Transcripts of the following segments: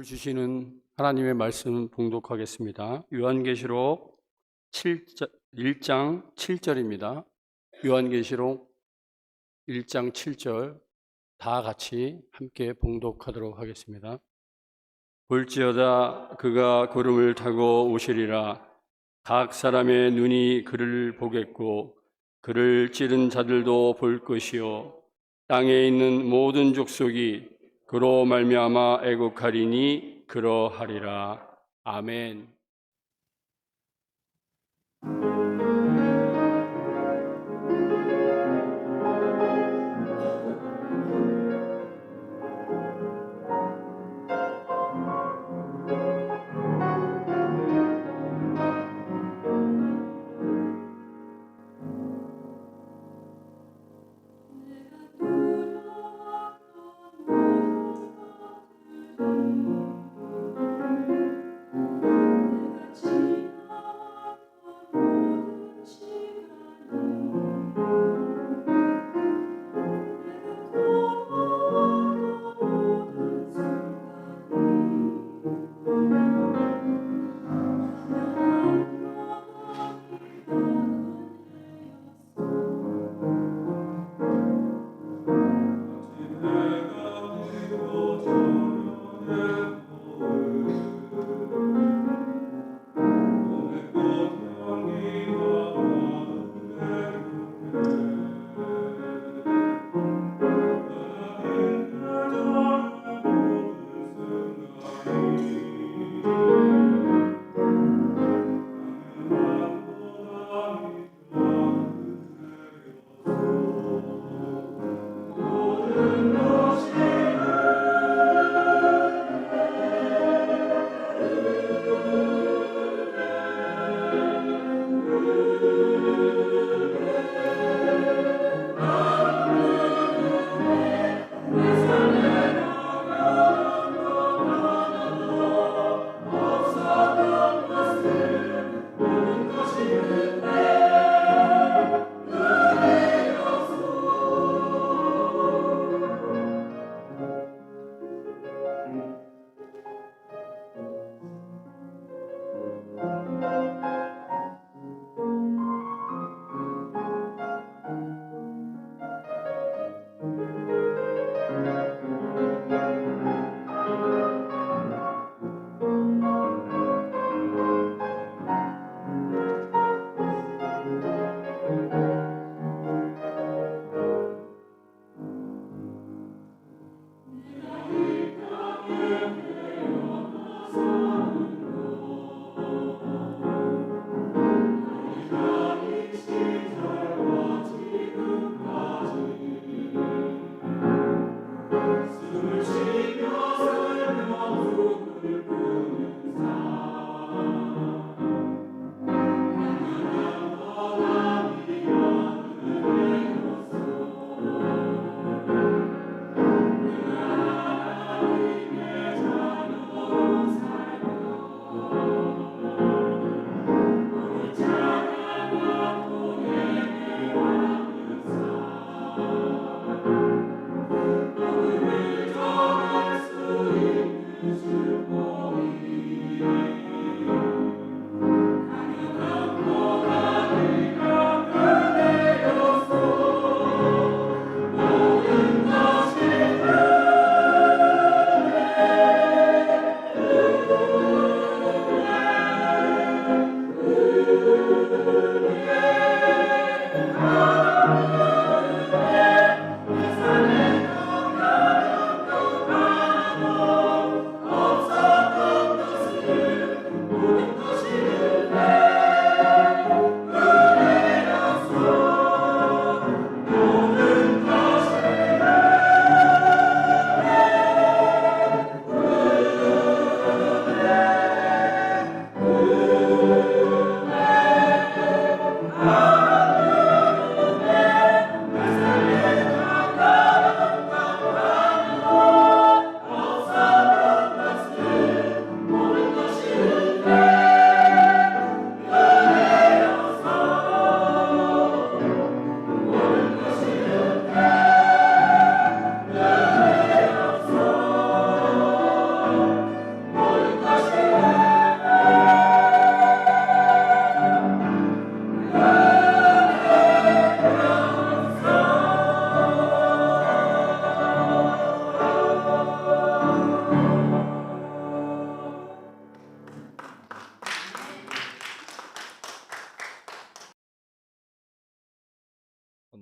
주시는 하나님의 말씀 봉독하겠습니다. 요한계시록 1장 7절입니다. 요한계시록 1장 7절 다 같이 함께 봉독하도록 하겠습니다. 볼지어다 그가 구름을 타고 오시리라. 각 사람의 눈이 그를 보겠고 그를 찌른 자들도 볼 것이요 땅에 있는 모든 족속이 그로 말미암아 애국하리니 그러하리라. 아멘.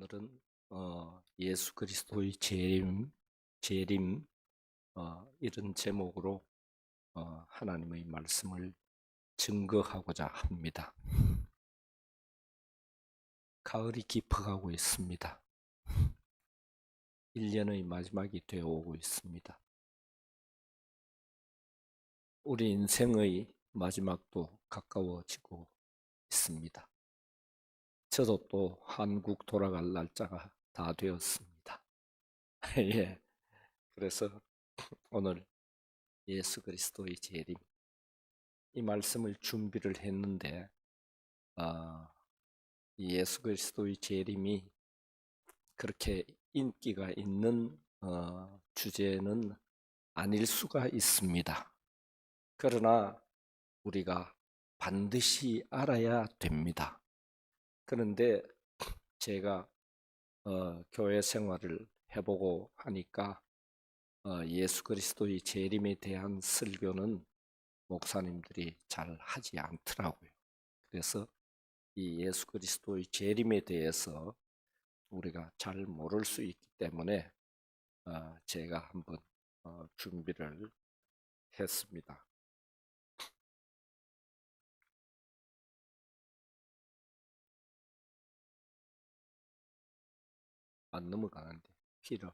오늘은 예수 그리스도의 재림 이런 제목으로 하나님의 말씀을 증거하고자 합니다. 가을이 깊어가고 있습니다. 1년의 마지막이 되어 오고 있습니다. 우리 인생의 마지막도 가까워지고 있습니다. 저도 또 한국 돌아갈 날짜가 다 되었습니다. 예. 그래서 오늘 예수 그리스도의 재림 이 말씀을 준비를 했는데 이 예수 그리스도의 재림이 그렇게 인기가 있는 주제는 아닐 수가 있습니다. 그러나 우리가 반드시 알아야 됩니다. 그런데 제가 교회 생활을 해보고 하니까 예수 그리스도의 재림에 대한 설교는 목사님들이 잘 하지 않더라고요. 그래서 이 예수 그리스도의 재림에 대해서 우리가 잘 모를 수 있기 때문에 제가 한번 준비를 했습니다. 안 넘어가는데 필요.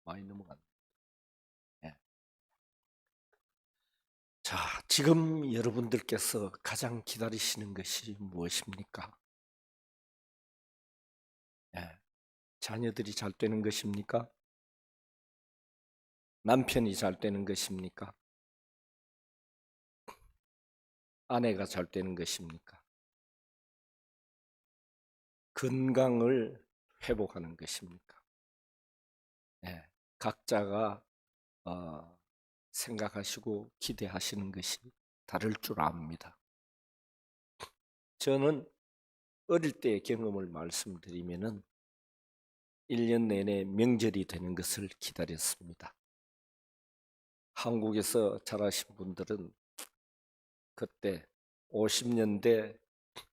많이 넘어갔네. 네. 자, 지금 여러분들께서 가장 기다리시는 것이 무엇입니까? 네. 자녀들이 잘 되는 것입니까? 남편이 잘 되는 것입니까? 아내가 잘 되는 것입니까? 건강을 회복하는 것입니까? 네. 각자가 생각하시고 기대하시는 것이 다를 줄 압니다. 저는 어릴 때의 경험을 말씀드리면은 1년 내내 명절이 되는 것을 기다렸습니다. 한국에서 자라신 분들은 그때 50년대,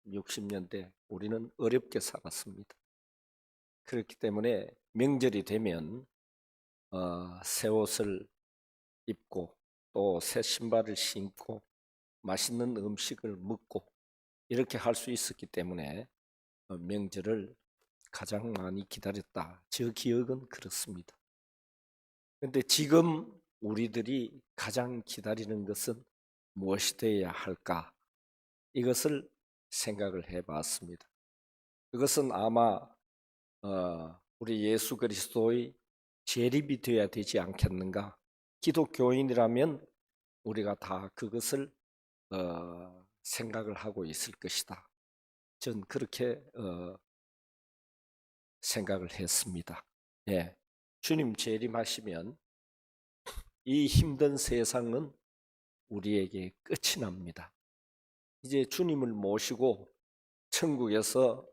60년대 우리는 어렵게 살았습니다. 그렇기 때문에 명절이 되면 새 옷을 입고 또 새 신발을 신고 맛있는 음식을 먹고 이렇게 할 수 있었기 때문에 명절을 가장 많이 기다렸다. 저 기억은 그렇습니다. 그런데 지금 우리들이 가장 기다리는 것은 무엇이 되어야 할까? 이것을 생각을 해봤습니다. 그것은 아마 우리 예수 그리스도의 재림이 되어야 되지 않겠는가? 기독교인이라면 우리가 다 그것을 생각을 하고 있을 것이다. 전 그렇게 생각을 했습니다. 예, 주님 재림하시면 이 힘든 세상은 우리에게 끝이 납니다. 이제 주님을 모시고 천국에서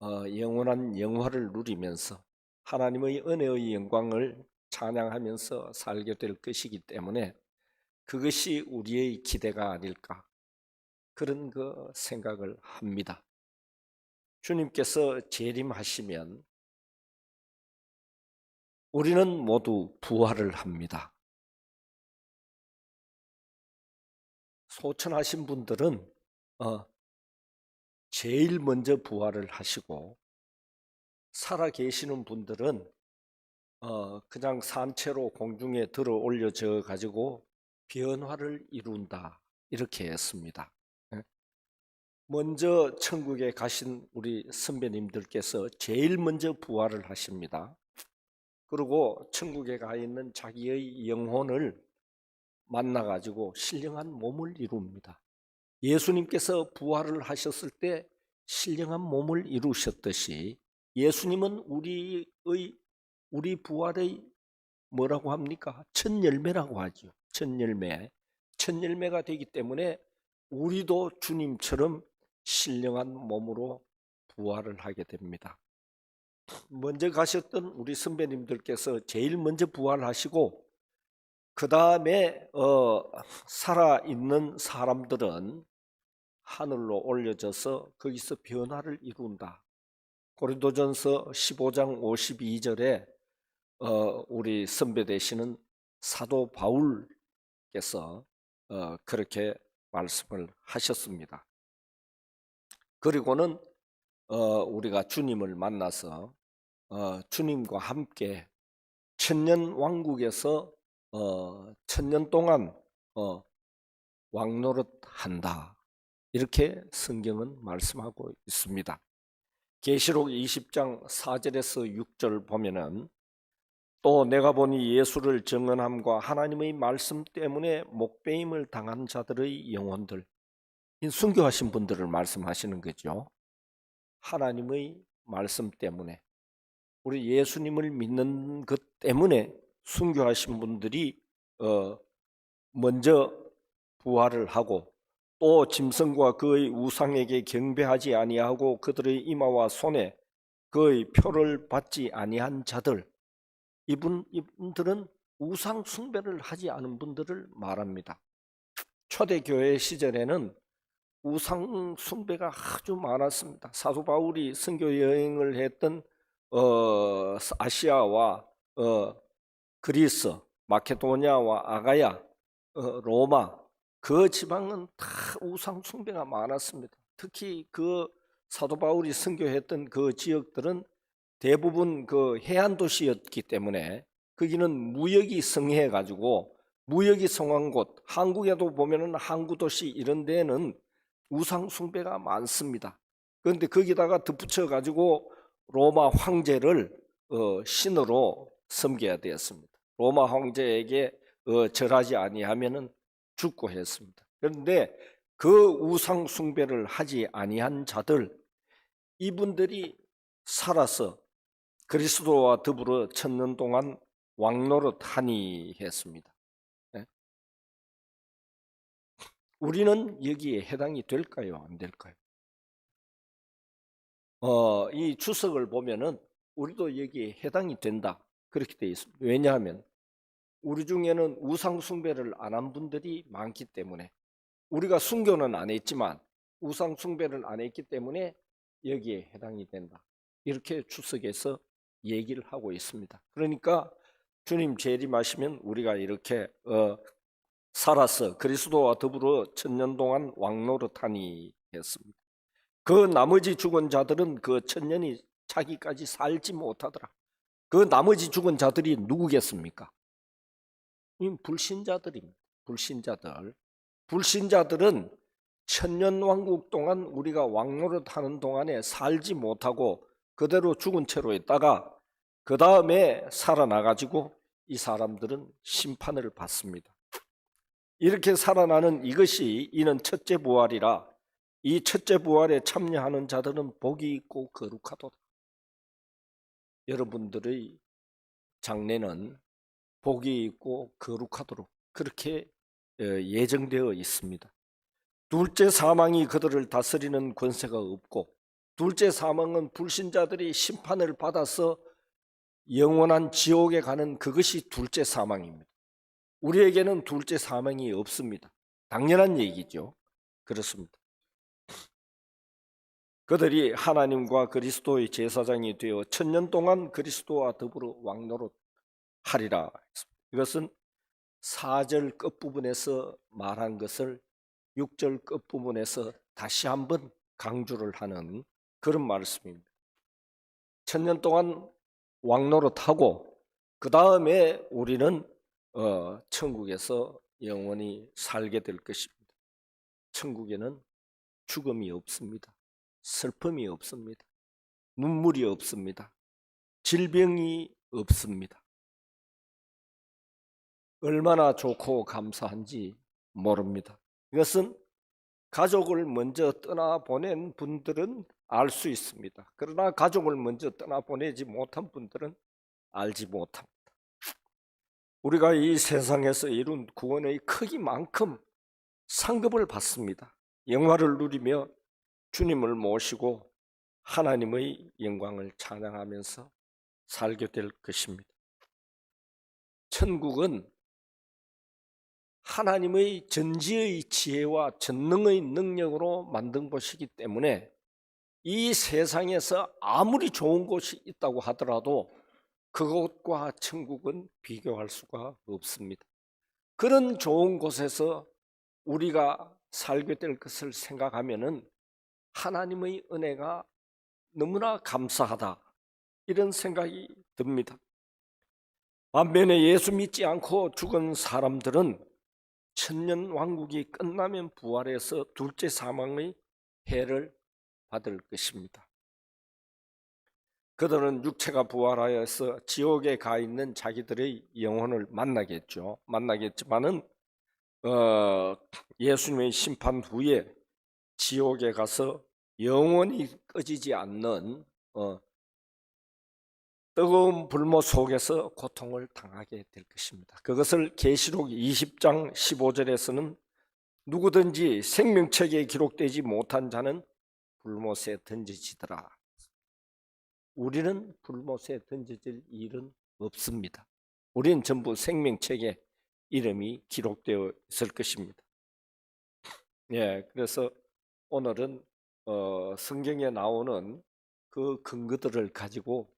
영원한 영화를 누리면서 하나님의 은혜의 영광을 찬양하면서 살게 될 것이기 때문에 그것이 우리의 기대가 아닐까 그런 그 생각을 합니다. 주님께서 재림하시면 우리는 모두 부활을 합니다. 소천하신 분들은 제일 먼저 부활을 하시고 살아 계시는 분들은 그냥 산채로 공중에 들어 올려져 가지고 변화를 이룬다 이렇게 했습니다. 먼저 천국에 가신 우리 선배님들께서 제일 먼저 부활을 하십니다. 그리고 천국에 가 있는 자기의 영혼을 만나가지고 신령한 몸을 이룹니다. 예수님께서 부활을 하셨을 때 신령한 몸을 이루셨듯이 예수님은 우리 부활의 뭐라고 합니까? 첫 열매라고 하죠. 첫 열매. 첫 열매가 되기 때문에 우리도 주님처럼 신령한 몸으로 부활을 하게 됩니다. 먼저 가셨던 우리 선배님들께서 제일 먼저 부활하시고 그 다음에 살아있는 사람들은 하늘로 올려져서 거기서 변화를 이룬다. 고린도전서 15장 52절에 우리 선배 되시는 사도 바울께서 그렇게 말씀을 하셨습니다. 그리고는 우리가 주님을 만나서 주님과 함께 천년 왕국에서 천년 동안 왕노릇한다. 이렇게 성경은 말씀하고 있습니다. 계시록 20장 4절에서 6절 보면은 또 내가 보니 예수를 증언함과 하나님의 말씀 때문에 목배임을 당한 자들의 영혼들, 순교하신 분들을 말씀하시는 거죠. 하나님의 말씀 때문에, 우리 예수님을 믿는 것 때문에 순교하신 분들이 먼저 부활을 하고, 또 짐승과 그의 우상에게 경배하지 아니하고 그들의 이마와 손에 그의 표를 받지 아니한 자들, 이분들은 우상 숭배를 하지 않은 분들을 말합니다. 초대교회 시절에는 우상 숭배가 아주 많았습니다. 사도 바울이 선교 여행을 했던 아시아와 그리스, 마케도니아와 아가야, 로마, 그 지방은 다 우상 숭배가 많았습니다. 특히 그 사도 바울이 선교했던 그 지역들은 대부분 그 해안 도시였기 때문에 거기는 무역이 성행해 가지고, 무역이 성한 곳, 한국에도 보면은 항구 도시 이런 데는 우상 숭배가 많습니다. 그런데 거기다가 덧붙여 가지고 로마 황제를 신으로 섬겨야 되었습니다. 로마 황제에게 절하지 아니하면은 죽고 했습니다. 그런데 그 우상 숭배를 하지 아니한 자들, 이분들이 살아서 그리스도와 더불어 천년 동안 왕노릇하니 했습니다. 네? 우리는 여기에 해당이 될까요? 안 될까요? 이 주석을 보면은 우리도 여기에 해당이 된다, 그렇게 되어 있습니다. 왜냐하면 우리 중에는 우상 숭배를 안 한 분들이 많기 때문에, 우리가 순교는 안 했지만 우상 숭배를 안 했기 때문에 여기에 해당이 된다, 이렇게 주석에서 얘기를 하고 있습니다. 그러니까 주님 재림하시면 우리가 이렇게 살아서 그리스도와 더불어 천년 동안 왕노릇하니 했습니다. 그 나머지 죽은 자들은 그 천년이 차기까지 살지 못하더라. 그 나머지 죽은 자들이 누구겠습니까? 불신자들입니다. 불신자들은 천년왕국 동안 우리가 왕노릇하는 동안에 살지 못하고 그대로 죽은 채로 있다가 그 다음에 살아나가지고 이 사람들은 심판을 받습니다. 이렇게 살아나는 이는 첫째 부활이라, 이 첫째 부활에 참여하는 자들은 복이 있고 거룩하도다. 여러분들의 장래는 복이 있고 거룩하도록 그렇게 예정되어 있습니다. 둘째 사망이 그들을 다스리는 권세가 없고, 둘째 사망은 불신자들이 심판을 받아서 영원한 지옥에 가는 그것이 둘째 사망입니다. 우리에게는 둘째 사망이 없습니다. 당연한 얘기죠. 그렇습니다. 그들이 하나님과 그리스도의 제사장이 되어 천년 동안 그리스도와 더불어 왕노릇하리라. 이것은 4절 끝부분에서 말한 것을 6절 끝부분에서 다시 한번 강조를 하는 그런 말씀입니다. 천년 동안 왕노릇하고 그 다음에 우리는 천국에서 영원히 살게 될 것입니다. 천국에는 죽음이 없습니다. 슬픔이 없습니다. 눈물이 없습니다. 질병이 없습니다. 얼마나 좋고 감사한지 모릅니다. 이것은 가족을 먼저 떠나보낸 분들은 알 수 있습니다. 그러나 가족을 먼저 떠나보내지 못한 분들은 알지 못합니다. 우리가 이 세상에서 이룬 구원의 크기만큼 상급을 받습니다. 영화를 누리며 주님을 모시고 하나님의 영광을 찬양하면서 살게 될 것입니다. 천국은 하나님의 전지의 지혜와 전능의 능력으로 만든 곳이기 때문에 이 세상에서 아무리 좋은 곳이 있다고 하더라도 그곳과 천국은 비교할 수가 없습니다. 그런 좋은 곳에서 우리가 살게 될 것을 생각하면은 하나님의 은혜가 너무나 감사하다, 이런 생각이 듭니다. 반면에 예수 믿지 않고 죽은 사람들은 천년 왕국이 끝나면 부활해서 둘째 사망의 해를 받을 것입니다. 그들은 육체가 부활하여서 지옥에 가 있는 자기들의 영혼을 만나겠지만은 예수님의 심판 후에 지옥에 가서 영원히 꺼지지 않는 뜨거운 불모 속에서 고통을 당하게 될 것입니다. 그것을 계시록 20장 15절에서는 누구든지 생명책에 기록되지 못한 자는 불못에 던져지더라. 우리는 불못에 던져질 일은 없습니다. 우리는 전부 생명책에 이름이 기록되어 있을 것입니다. 그래서 오늘은 성경에 나오는 그 근거들을 가지고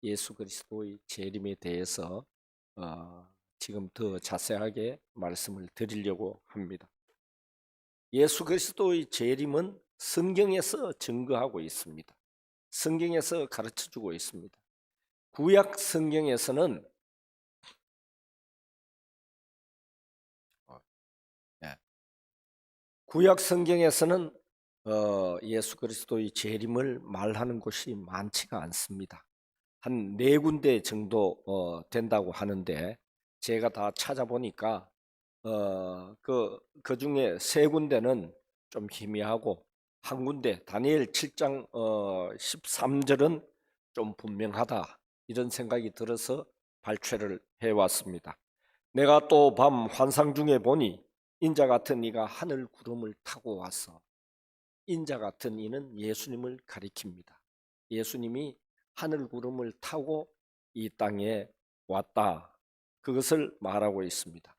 예수 그리스도의 재림에 대해서 지금 더 자세하게 말씀을 드리려고 합니다. 예수 그리스도의 재림은 성경에서 증거하고 있습니다. 성경에서 가르쳐주고 있습니다. 구약 성경에서는 예수 그리스도의 재림을 말하는 곳이 많지가 않습니다. 한 4군데 정도 된다고 하는데 제가 다 찾아보니까 그 중에 3군데는 좀 희미하고 한 군데 다니엘 7장 13절은 좀 분명하다, 이런 생각이 들어서 발췌를 해왔습니다. 내가 또 밤 환상 중에 보니 인자 같은 이가 하늘 구름을 타고 와서, 인자 같은 이는 예수님을 가리킵니다. 예수님이 하늘 구름을 타고 이 땅에 왔다, 그것을 말하고 있습니다.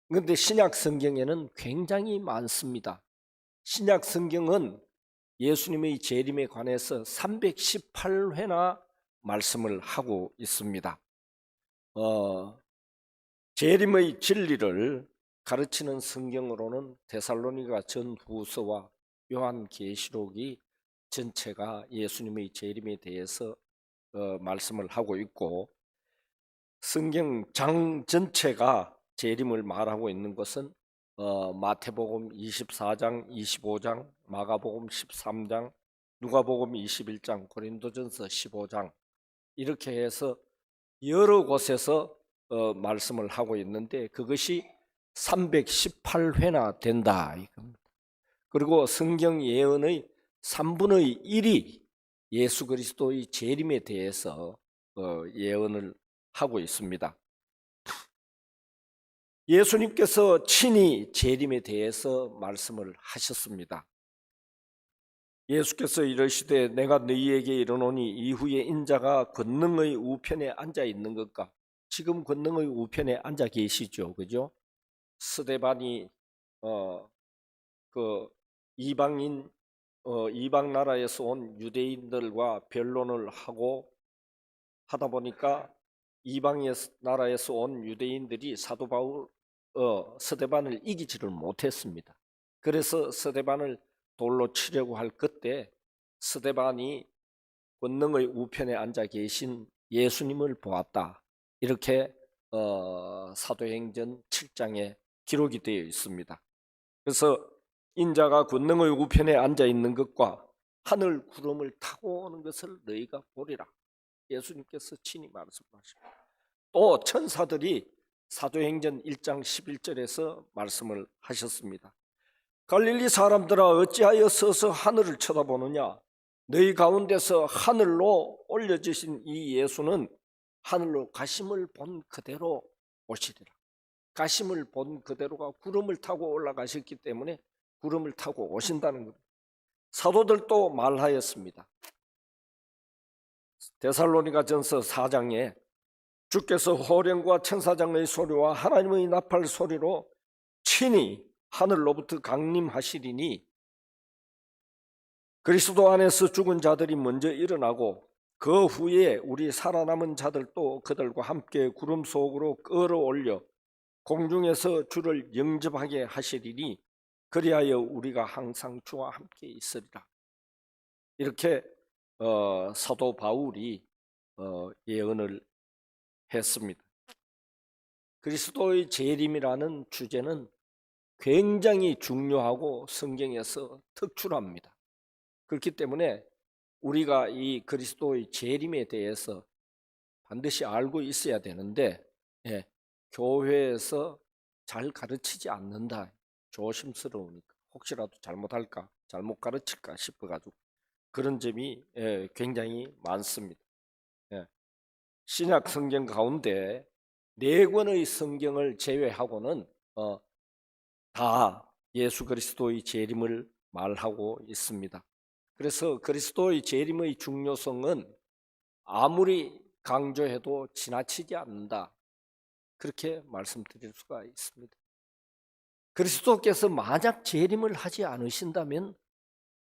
그런데 신약 성경에는 굉장히 많습니다. 신약 성경은 예수님의 재림에 관해서 318회나 말씀을 하고 있습니다. 재림의 진리를 가르치는 성경으로는 데살로니가 전후서와 요한계시록이 전체가 예수님의 재림에 대해서 말씀을 하고 있고, 성경장 전체가 재림을 말하고 있는 것은 마태복음 24장, 25장, 마가복음 13장, 누가복음 21장, 고린도전서 15장, 이렇게 해서 여러 곳에서 말씀을 하고 있는데 그것이 318회나 된다 이겁니다. 그리고 성경 예언의 3분의 1이 예수 그리스도의 재림에 대해서 예언을 하고 있습니다. 예수님께서 친히 재림에 대해서 말씀을 하셨습니다. 예수께서 이르시되 내가 너희에게 이르노니 이후에 인자가 권능의 우편에 앉아 있는 것과, 지금 권능의 우편에 앉아 계시죠, 그죠? 스데반이 그 이방 나라에서 온 유대인들과 변론을 하다 보니까 이방 나라에서 온 유대인들이 사도 바울 스데반을 이기지를 못했습니다. 그래서 스데반을 돌로 치려고 할 그때 스데반이 권능의 우편에 앉아 계신 예수님을 보았다, 이렇게 사도행전 7장에 기록이 되어 있습니다. 그래서 인자가 권능의 우편에 앉아 있는 것과 하늘 구름을 타고 오는 것을 너희가 보리라, 예수님께서 친히 말씀하십니다. 또 천사들이 사도행전 1장 11절에서 말씀을 하셨습니다. 갈릴리 사람들아 어찌하여 서서 하늘을 쳐다보느냐, 너희 가운데서 하늘로 올려지신 이 예수는 하늘로 가심을 본 그대로 오시리라. 가심을 본 그대로가 구름을 타고 올라가셨기 때문에 구름을 타고 오신다는 겁니다. 사도들도 말하였습니다. 데살로니가 전서 4장에 주께서 호령과 천사장의 소리와 하나님의 나팔 소리로 친히 하늘로부터 강림하시리니 그리스도 안에서 죽은 자들이 먼저 일어나고 그 후에 우리 살아남은 자들도 그들과 함께 구름 속으로 끌어올려 공중에서 주를 영접하게 하시리니 그리하여 우리가 항상 주와 함께 있으리라. 이렇게 사도 바울이 예언을 했습니다. 그리스도의 재림이라는 주제는 굉장히 중요하고 성경에서 특출합니다. 그렇기 때문에 우리가 이 그리스도의 재림에 대해서 반드시 알고 있어야 되는데 교회에서 잘 가르치지 않는다. 조심스러우니까 혹시라도 잘못할까 잘못 가르칠까 싶어가지고 그런 점이 굉장히 많습니다. 신약 성경 가운데 4권의 성경을 제외하고는 다 예수 그리스도의 재림을 말하고 있습니다. 그래서 그리스도의 재림의 중요성은 아무리 강조해도 지나치지 않는다. 그렇게 말씀드릴 수가 있습니다. 그리스도께서 만약 재림을 하지 않으신다면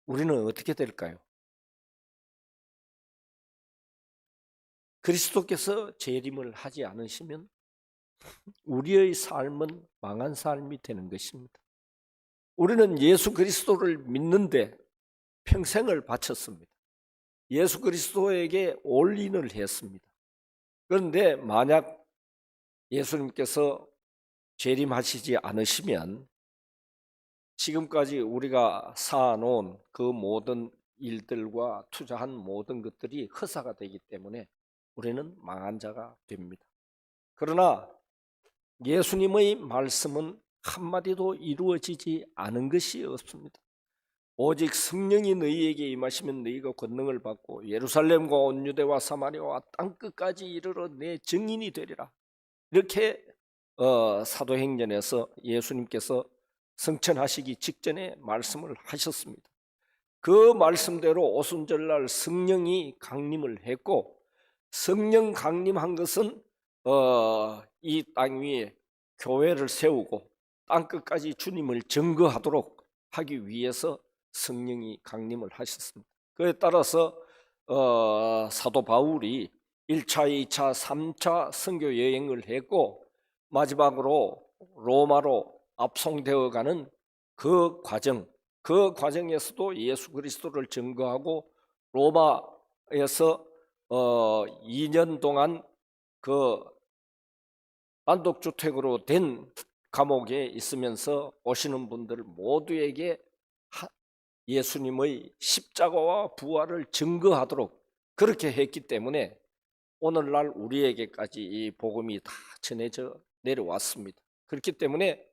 우리는 어떻게 될까요? 그리스도께서 재림을 하지 않으시면 우리의 삶은 망한 삶이 되는 것입니다. 우리는 예수 그리스도를 믿는데 평생을 바쳤습니다. 예수 그리스도에게 올인을 했습니다. 그런데 만약 예수님께서 재림하시지 않으시면 지금까지 우리가 쌓아놓은 그 모든 일들과 투자한 모든 것들이 허사가 되기 때문에 우리는 망한 자가 됩니다. 그러나 예수님의 말씀은 한마디도 이루어지지 않은 것이 없습니다. 오직 성령이 너희에게 임하시면 너희가 권능을 받고 예루살렘과 온 유대와 사마리아와 땅끝까지 이르러 내 증인이 되리라. 이렇게 사도행전에서 예수님께서 성천하시기 직전에 말씀을 하셨습니다. 그 말씀대로 오순절날 성령이 강림을 했고 성령 강림한 것은 이 땅 위에 교회를 세우고 땅끝까지 주님을 증거하도록 하기 위해서 성령이 강림을 하셨습니다. 그에 따라서 사도 바울이 1차, 2차, 3차 선교 여행을 했고 마지막으로 로마로 압송되어 가는 그 과정에서도 예수 그리스도를 증거하고 로마에서 2년 동안 그 단독주택으로 된 감옥에 있으면서 오시는 분들 모두에게 예수님의 십자가와 부활을 증거하도록 그렇게 했기 때문에 오늘날 우리에게까지 이 복음이 다 전해져 내려왔습니다. 그렇기 때문에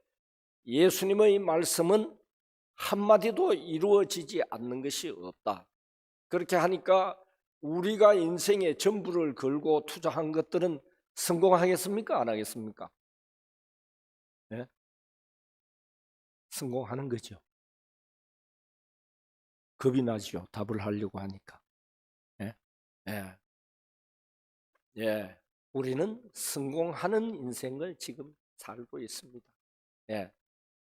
예수님의 말씀은 한마디도 이루어지지 않는 것이 없다. 그렇게 하니까 우리가 인생의 전부를 걸고 투자한 것들은 성공하겠습니까? 안 하겠습니까? 네? 성공하는 거죠. 겁이 나죠. 답을 하려고 하니까. 예? 예. 예. 우리는 성공하는 인생을 지금 살고 있습니다. 예.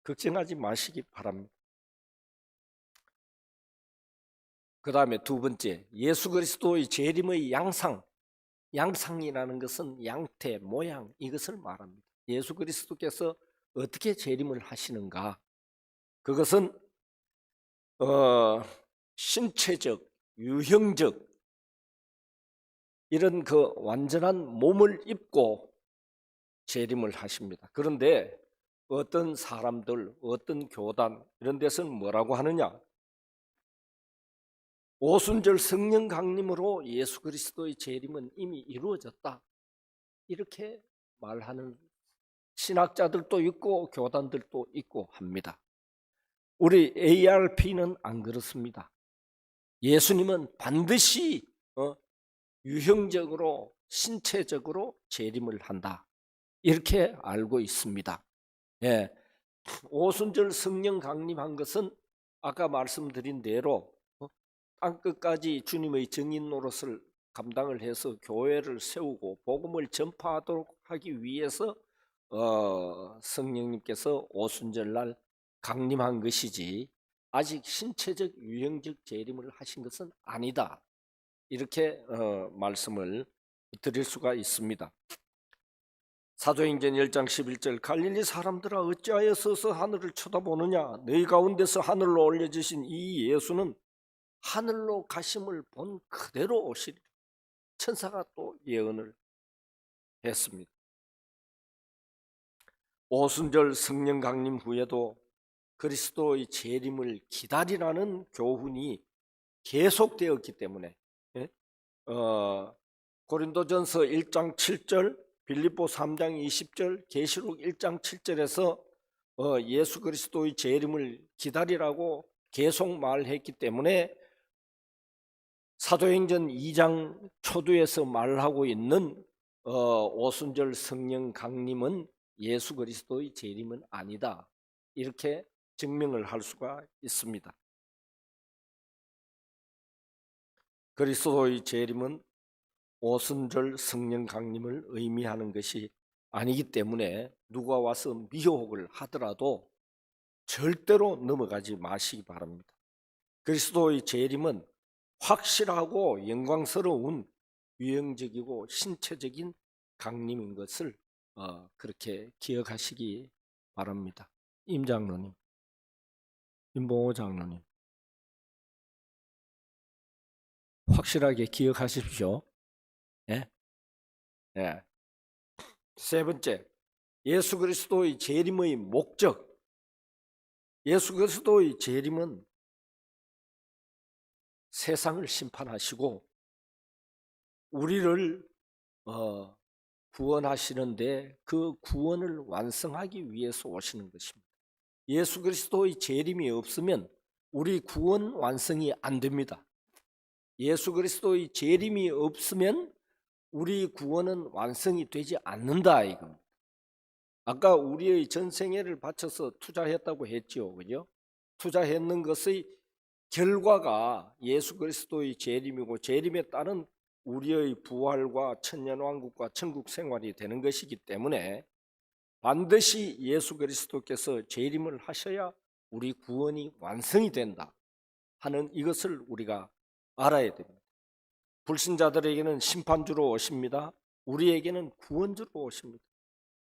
걱정하지 마시기 바랍니다. 그 다음에 두 번째, 예수 그리스도의 재림의 양상이라는 것은 양태, 모양 이것을 말합니다. 예수 그리스도께서 어떻게 재림을 하시는가? 그것은 신체적, 유형적 이런 그 완전한 몸을 입고 재림을 하십니다. 그런데 어떤 사람들, 어떤 교단 이런 데서는 뭐라고 하느냐? 오순절 성령 강림으로 예수 그리스도의 재림은 이미 이루어졌다. 이렇게 말하는 신학자들도 있고 교단들도 있고 합니다. 우리 ARP는 안 그렇습니다. 예수님은 반드시 유형적으로 신체적으로 재림을 한다. 이렇게 알고 있습니다. 예. 오순절 성령 강림한 것은 아까 말씀드린 대로 땅끝까지 주님의 증인 노릇을 감당을 해서 교회를 세우고 복음을 전파하도록 하기 위해서 성령님께서 오순절날 강림한 것이지 아직 신체적 유형적 재림을 하신 것은 아니다. 이렇게 말씀을 드릴 수가 있습니다. 사도행전 1장 11절 갈릴리 사람들아 어찌하여 서서 하늘을 쳐다보느냐 너희 가운데서 하늘로 올려지신 이 예수는 하늘로 가심을 본 그대로 오시리라. 천사가 또 예언을 했습니다. 오순절 성령 강림 후에도 그리스도의 재림을 기다리라는 교훈이 계속되었기 때문에 고린도전서 1장 7절, 빌립보 3장 20절, 계시록 1장 7절에서 예수 그리스도의 재림을 기다리라고 계속 말했기 때문에 사도행전 2장 초두에서 말하고 있는 오순절 성령 강림은 예수 그리스도의 재림은 아니다. 이렇게 증명을 할 수가 있습니다. 그리스도의 재림은 오순절 성령 강림을 의미하는 것이 아니기 때문에 누가 와서 미혹을 하더라도 절대로 넘어가지 마시기 바랍니다. 그리스도의 재림은 확실하고 영광스러운 유형적이고 신체적인 강림인 것을 그렇게 기억하시기 바랍니다. 임 장로님, 임봉호 장로님, 확실하게 기억하십시오. 예? 예. 세 번째, 예수 그리스도의 재림의 목적. 예수 그리스도의 재림은 세상을 심판하시고 우리를 구원하시는데 그 구원을 완성하기 위해서 오시는 것입니다. 예수 그리스도의 재림이 없으면 우리 구원 완성이 안 됩니다. 예수 그리스도의 재림이 없으면 우리 구원은 완성이 되지 않는다 이겁니다. 아까 우리의 전생애를 바쳐서 투자했다고 했죠, 그죠? 투자했는 것의 결과가 예수 그리스도의 재림이고 재림에 따른 우리의 부활과 천년왕국과 천국 생활이 되는 것이기 때문에 반드시 예수 그리스도께서 재림을 하셔야 우리 구원이 완성이 된다 하는 이것을 우리가 알아야 됩니다. 불신자들에게는 심판주로 오십니다. 우리에게는 구원주로 오십니다.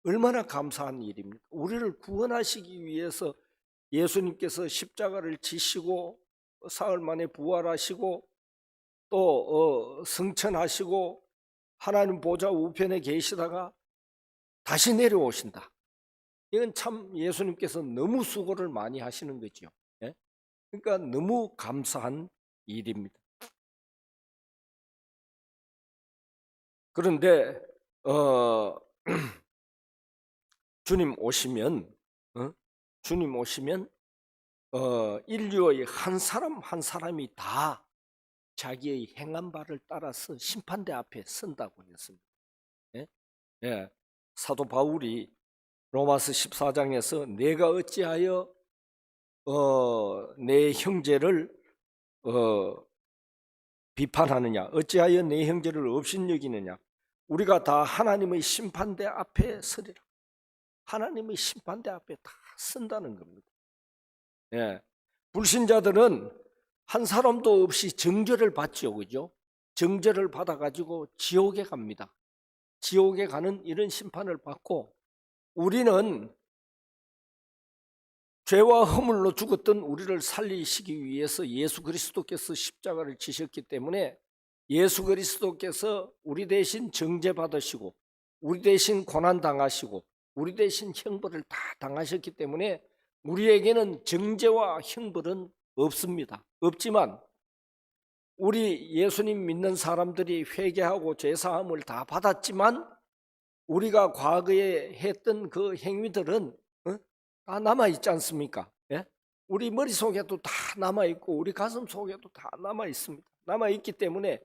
얼마나 감사한 일입니까? 우리를 구원하시기 위해서 예수님께서 십자가를 지시고 사흘 만에 부활하시고 또 승천하시고 하나님 보좌 우편에 계시다가 다시 내려오신다. 이건 참 예수님께서 너무 수고를 많이 하시는 거죠. 예? 그러니까 너무 감사한 일입니다. 그런데 주님 오시면 인류의 한 사람 한 사람이 다 자기의 행한 바를 따라서 심판대 앞에 선다고 했습니다. 예? 예. 사도 바울이 로마서 14장에서 내가 어찌하여 내 형제를 비판하느냐, 어찌하여 내 형제를 업신여기느냐, 우리가 다 하나님의 심판대 앞에 서리라. 하나님의 심판대 앞에 다 선다는 겁니다. 예. 불신자들은 한 사람도 없이 정죄를 받죠, 그죠? 정죄를 받아가지고 지옥에 갑니다. 지옥에 가는 이런 심판을 받고 우리는 죄와 허물로 죽었던 우리를 살리시기 위해서 예수 그리스도께서 십자가를 지셨기 때문에 예수 그리스도께서 우리 대신 정죄 받으시고 우리 대신 고난 당하시고 우리 대신 형벌을 다 당하셨기 때문에 우리에게는 정죄와 형벌은 없습니다. 없지만 우리 예수님 믿는 사람들이 회개하고 죄사함을 다 받았지만 우리가 과거에 했던 그 행위들은 다 남아있지 않습니까? 예? 우리 머릿속에도 다 남아있고 우리 가슴 속에도 다 남아있습니다. 남아있기 때문에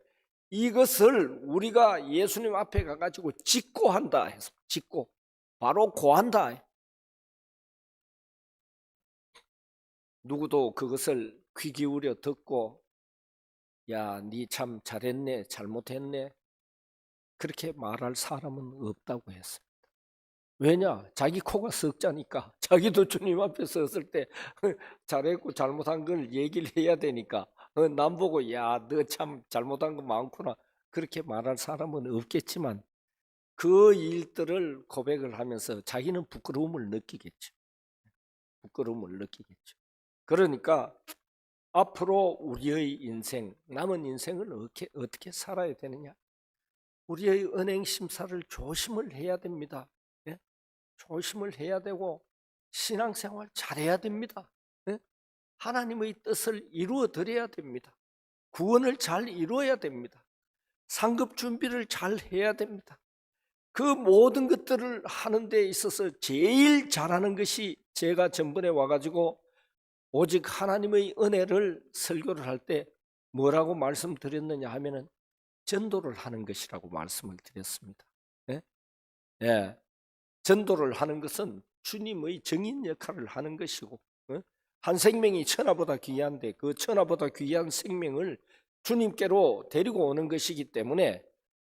이것을 우리가 예수님 앞에 가가지고 직고한다 해서 직고 바로 고한다. 누구도 그것을 귀 기울여 듣고 야, 니 참 잘했네, 잘못했네 그렇게 말할 사람은 없다고 했습니다. 왜냐? 자기 코가 석자니까. 자기도 주님 앞에 섰을 때 잘했고 잘못한 걸 얘기를 해야 되니까 남 보고 야, 너 참 잘못한 거 많구나 그렇게 말할 사람은 없겠지만 그 일들을 고백을 하면서 자기는 부끄러움을 느끼겠죠. 부끄러움을 느끼겠죠. 그러니까 앞으로 우리의 인생, 남은 인생을 어떻게 살아야 되느냐? 우리의 은행 심사를 조심을 해야 됩니다. 예? 조심을 해야 되고 신앙생활 잘해야 됩니다. 예? 하나님의 뜻을 이루어 드려야 됩니다. 구원을 잘 이루어야 됩니다. 상급 준비를 잘 해야 됩니다. 그 모든 것들을 하는 데 있어서 제일 잘하는 것이 제가 전번에 와가지고 오직 하나님의 은혜를 설교를 할 때 뭐라고 말씀드렸느냐 하면은 전도를 하는 것이라고 말씀을 드렸습니다. 예? 예. 전도를 하는 것은 주님의 증인 역할을 하는 것이고 한 생명이 천하보다 귀한데 그 천하보다 귀한 생명을 주님께로 데리고 오는 것이기 때문에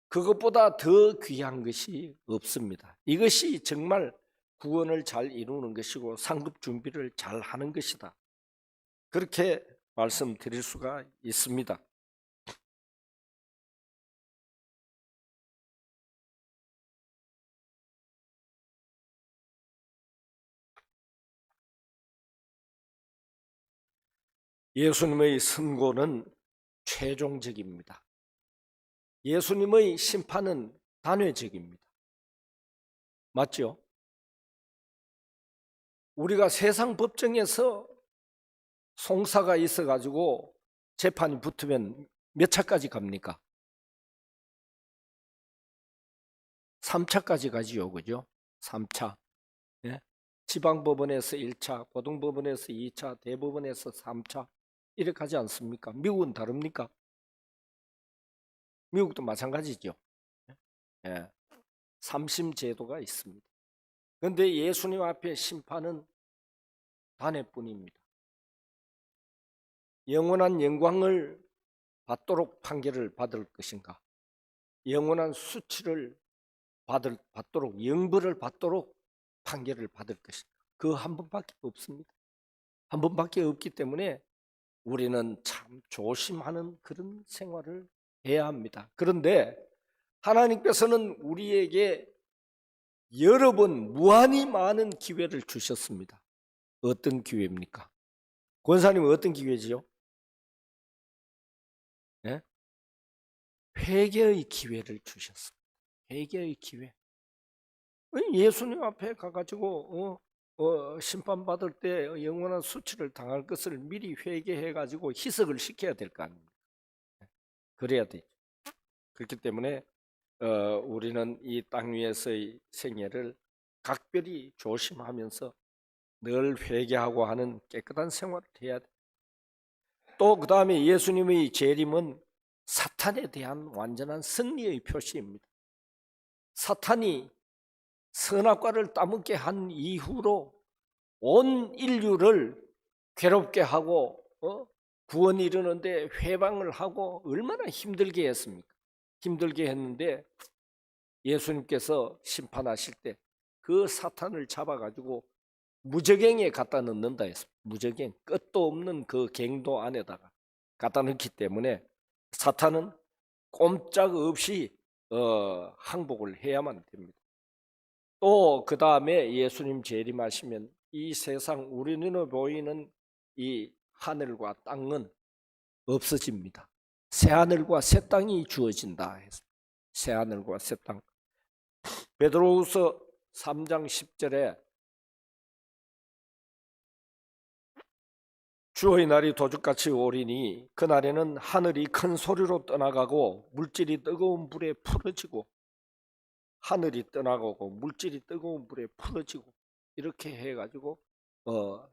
그것보다 더 귀한 것이 없습니다. 이것이 정말 구원을 잘 이루는 것이고 상급 준비를 잘 하는 것이다. 그렇게 말씀드릴 수가 있습니다. 예수님의 선고는 최종적입니다. 예수님의 심판은 단회적입니다. 맞죠? 우리가 세상 법정에서 송사가 있어가지고 재판이 붙으면 몇 차까지 갑니까? 3차까지 가지요, 그죠? 3차. 예? 지방법원에서 1차, 고등법원에서 2차, 대법원에서 3차. 이렇게 하지 않습니까? 미국은 다릅니까? 미국도 마찬가지죠. 예. 3심 제도가 있습니다. 그런데 예수님 앞에 심판은 단회뿐입니다. 영원한 영광을 받도록 판결을 받을 것인가? 영원한 수치를 받도록 영벌을 받도록 판결을 받을 것인가? 그 한 번밖에 없습니다. 한 번밖에 없기 때문에 우리는 참 조심하는 그런 생활을 해야 합니다. 그런데 하나님께서는 우리에게 여러 번 무한히 많은 기회를 주셨습니다. 어떤 기회입니까? 권사님은 어떤 기회지요? 네? 회개의 기회를 주셨습니다. 회개의 기회. 예수님 앞에 가가지고 심판받을 때 영원한 수치를 당할 것을 미리 회개해가지고 희석을 시켜야 될 거 아닙니까? 그래야 되죠. 그렇기 때문에 우리는 이 땅 위에서의 생애를 각별히 조심하면서 늘 회개하고 하는 깨끗한 생활을 해야 돼. 또 그 다음에 예수님의 재림은 사탄에 대한 완전한 승리의 표시입니다. 사탄이 선악과를 따먹게 한 이후로 온 인류를 괴롭게 하고 구원 이루는데 회방을 하고 얼마나 힘들게 했습니까? 힘들게 했는데 예수님께서 심판하실 때 그 사탄을 잡아가지고 무저갱에 갖다 넣는다 했습니다. 무저갱, 끝도 없는 그 갱도 안에다가 갖다 넣기 때문에 사탄은 꼼짝없이 항복을 해야만 됩니다. 또 그 다음에 예수님 재림하시면 이 세상 우리 눈에 보이는 이 하늘과 땅은 없어집니다. 새 하늘과 새 땅이 주어진다 해서 새 하늘과 새 땅. 베드로후서 3장 10절에 주의 날이 도둑같이 오리니 그날에는 하늘이 큰 소리로 떠나가고 물질이 뜨거운 불에 풀어지고 하늘이 떠나가고 물질이 뜨거운 불에 풀어지고 이렇게 해가지고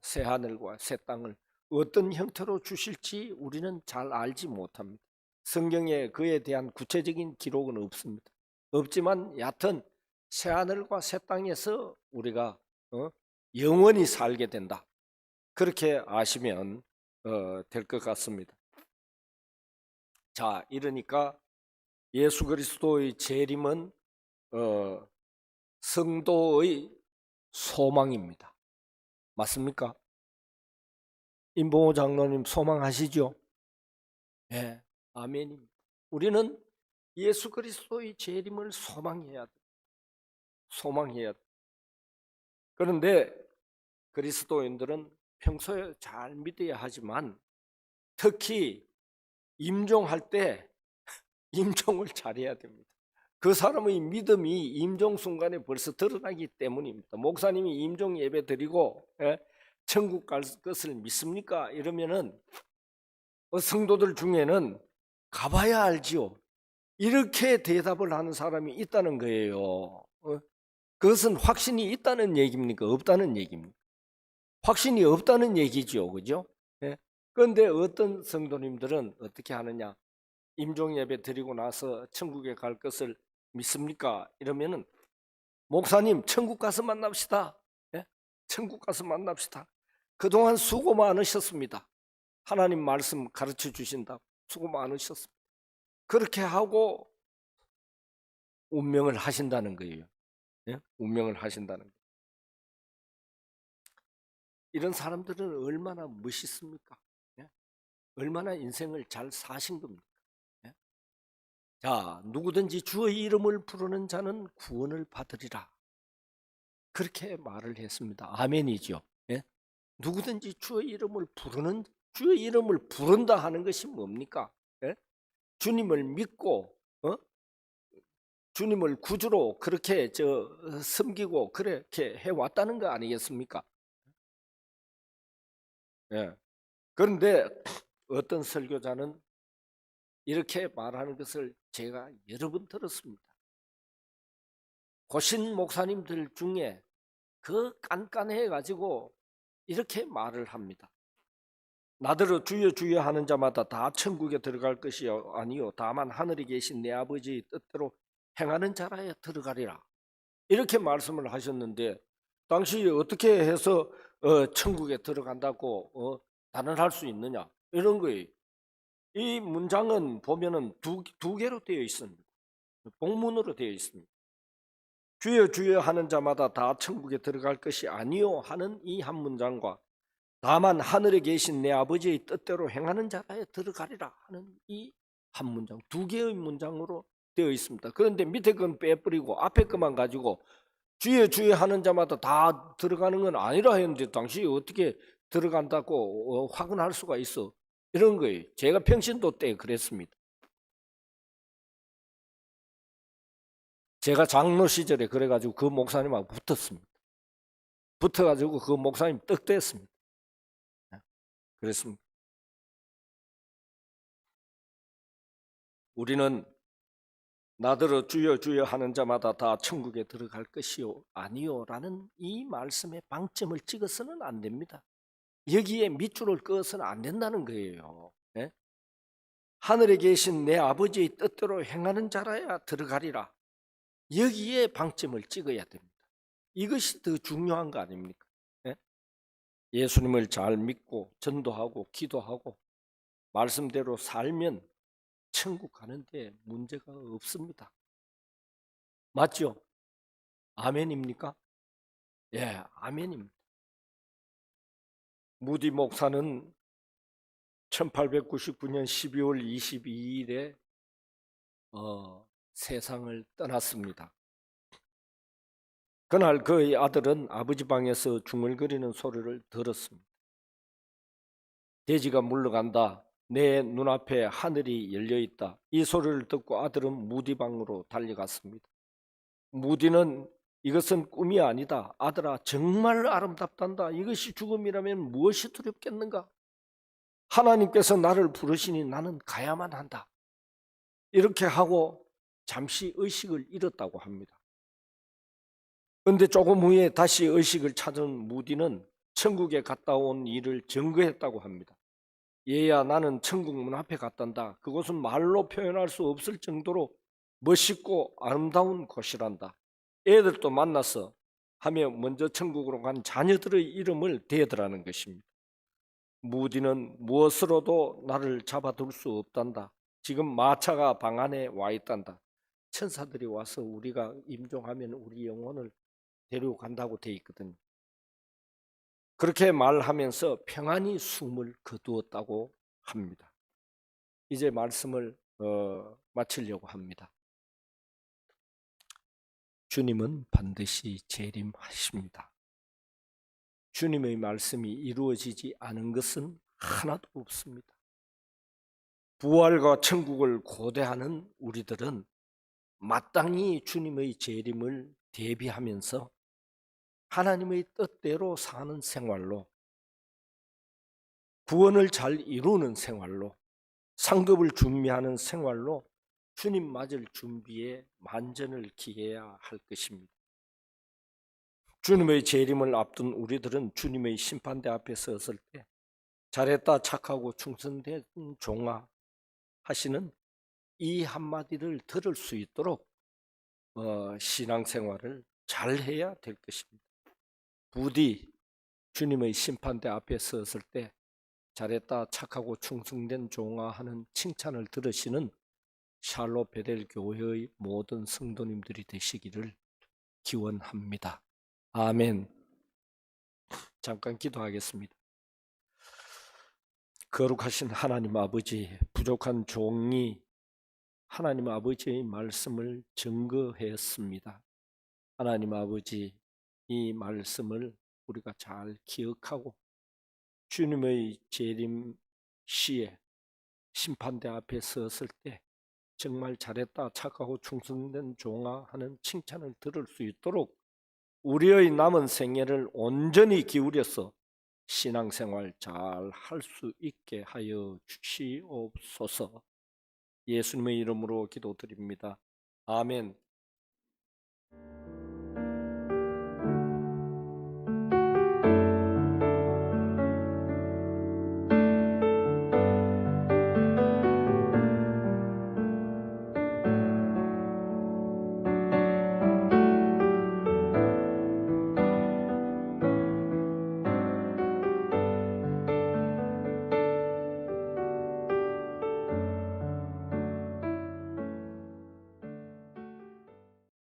새 하늘과 새 땅을 어떤 형태로 주실지 우리는 잘 알지 못합니다. 성경에 그에 대한 구체적인 기록은 없습니다. 없지만 여하튼 새 하늘과 새 땅에서 우리가 영원히 살게 된다. 그렇게 아시면 될 것 같습니다. 자, 이러니까 예수 그리스도의 재림은 성도의 소망입니다. 맞습니까? 임봉호 장로님 소망하시죠? 네, 아멘입니다. 우리는 예수 그리스도의 재림을 소망해야 돼. 소망해야 돼. 그런데 그리스도인들은 평소에 잘 믿어야 하지만 특히 임종할 때 임종을 잘해야 됩니다. 그 사람의 믿음이 임종 순간에 벌써 드러나기 때문입니다. 목사님이 임종 예배 드리고 천국 갈 것을 믿습니까? 이러면은 성도들 중에는 가봐야 알지요. 이렇게 대답을 하는 사람이 있다는 거예요. 그것은 확신이 있다는 얘기입니까? 없다는 얘기입니까? 확신이 없다는 얘기죠. 그죠? 그런데 어떤 성도님들은 어떻게 하느냐? 임종 예배 드리고 나서 천국에 갈 것을 믿습니까? 이러면은 목사님 천국 가서 만납시다. 천국 가서 만납시다. 그동안 수고 많으셨습니다. 하나님 말씀 가르쳐 주신다. 수고 많으셨습니다. 그렇게 하고 운명을 하신다는 거예요. 운명을 하신다는 거예요. 이런 사람들은 얼마나 멋있습니까? 얼마나 인생을 잘 사신 겁니까? 자, 누구든지 주의 이름을 부르는 자는 구원을 받으리라. 그렇게 말을 했습니다. 아멘이죠. 누구든지 주의 이름을 부른다 하는 것이 뭡니까? 주님을 믿고 주님을 구주로 그렇게 섬기고 그렇게 해왔다는 거 아니겠습니까? 그런데 어떤 설교자는 이렇게 말하는 것을 제가 여러 번 들었습니다. 고신 목사님들 중에 그 깐깐해 가지고 이렇게 말을 합니다. 나더러 주여 주여 하는 자마다 다 천국에 들어갈 것이 아니요 다만 하늘에 계신 내 아버지의 뜻대로 행하는 자라야 들어가리라. 이렇게 말씀을 하셨는데 당시 어떻게 해서 천국에 들어간다고 단언할 수 있느냐 이런 거예요. 이 문장은 보면은 두 개로 되어 있습니다. 복문으로 되어 있습니다. 주여 주여 하는 자마다 다 천국에 들어갈 것이 아니요 하는 이 한 문장과 다만 하늘에 계신 내 아버지의 뜻대로 행하는 자라에 들어가리라 하는 이 한 문장, 두 개의 문장으로 되어 있습니다. 그런데 밑에 건 빼버리고 앞에 것만 가지고 주여 주여 하는 자마다 다 들어가는 건 아니라 했는데 당시 어떻게 들어간다고 확언할 수가 있어? 이런 거예요. 제가 평신도 때 그랬습니다. 제가 장로 시절에 그래가지고 그 목사님하고 붙었습니다. 붙어가지고 그 목사님 떡대했습니다. 그랬습니다. 우리는 나더러 주여 주여 하는 자마다 다 천국에 들어갈 것이요 아니요 라는 이 말씀에 방점을 찍어서는 안 됩니다. 여기에 밑줄을 그어서는 안 된다는 거예요. 하늘에 계신 내 아버지의 뜻대로 행하는 자라야 들어가리라. 여기에 방점을 찍어야 됩니다. 이것이 더 중요한 거 아닙니까? 예수님을 잘 믿고 전도하고 기도하고 말씀대로 살면 천국 가는데 문제가 없습니다. 맞죠? 아멘입니까? 예, 아멘입니다. 무디 목사는 1899년 12월 22일에 세상을 떠났습니다. 그날 그의 아들은 아버지 방에서 중얼거리는 소리를 들었습니다. 돼지가 물러간다. 내 눈앞에 하늘이 열려있다. 이 소리를 듣고 아들은 무디 방으로 달려갔습니다. 무디는 이것은 꿈이 아니다. 아들아 정말 아름답단다. 이것이 죽음이라면 무엇이 두렵겠는가? 하나님께서 나를 부르시니 나는 가야만 한다. 이렇게 하고 잠시 의식을 잃었다고 합니다. 그런데 조금 후에 다시 의식을 찾은 무디는 천국에 갔다 온 일을 증거했다고 합니다. 얘야 나는 천국 문 앞에 갔단다. 그곳은 말로 표현할 수 없을 정도로 멋있고 아름다운 곳이란다. 애들도 만나서 하며 먼저 천국으로 간 자녀들의 이름을 대더라는 것입니다. 무디는 무엇으로도 나를 잡아둘 수 없단다. 지금 마차가 방 안에 와 있단다. 천사들이 와서 우리가 임종하면 우리 영혼을 데리고 간다고 돼 있거든요. 그렇게 말하면서 평안히 숨을 거두었다고 합니다. 이제 말씀을 마치려고 합니다. 주님은 반드시 재림하십니다. 주님의 말씀이 이루어지지 않은 것은 하나도 없습니다. 부활과 천국을 고대하는 우리들은 마땅히 주님의 재림을 대비하면서 하나님의 뜻대로 사는 생활로, 구원을 잘 이루는 생활로, 상급을 준비하는 생활로 주님 맞을 준비에 만전을 기해야 할 것입니다. 주님의 재림을 앞둔 우리들은 주님의 심판대 앞에 섰을 때 잘했다 착하고 충성된 종아 하시는 이 한마디를 들을 수 있도록 신앙생활을 잘 해야 될 것입니다. 부디 주님의 심판대 앞에 섰을 때 잘했다 착하고 충성된 종아 하는 칭찬을 들으시는 샬롯 베델 교회의 모든 성도님들이 되시기를 기원합니다. 아멘. 잠깐 기도하겠습니다. 거룩하신 하나님 아버지, 부족한 종이 하나님 아버지의 말씀을 증거했습니다. 하나님 아버지, 이 말씀을 우리가 잘 기억하고 주님의 재림 시에 심판대 앞에 섰을 때 정말 잘했다 착하고 충성된 종아 하는 칭찬을 들을 수 있도록 우리의 남은 생애를 온전히 기울여서 신앙생활 잘 할 수 있게 하여 주시옵소서. 예수님의 이름으로 기도드립니다. 아멘.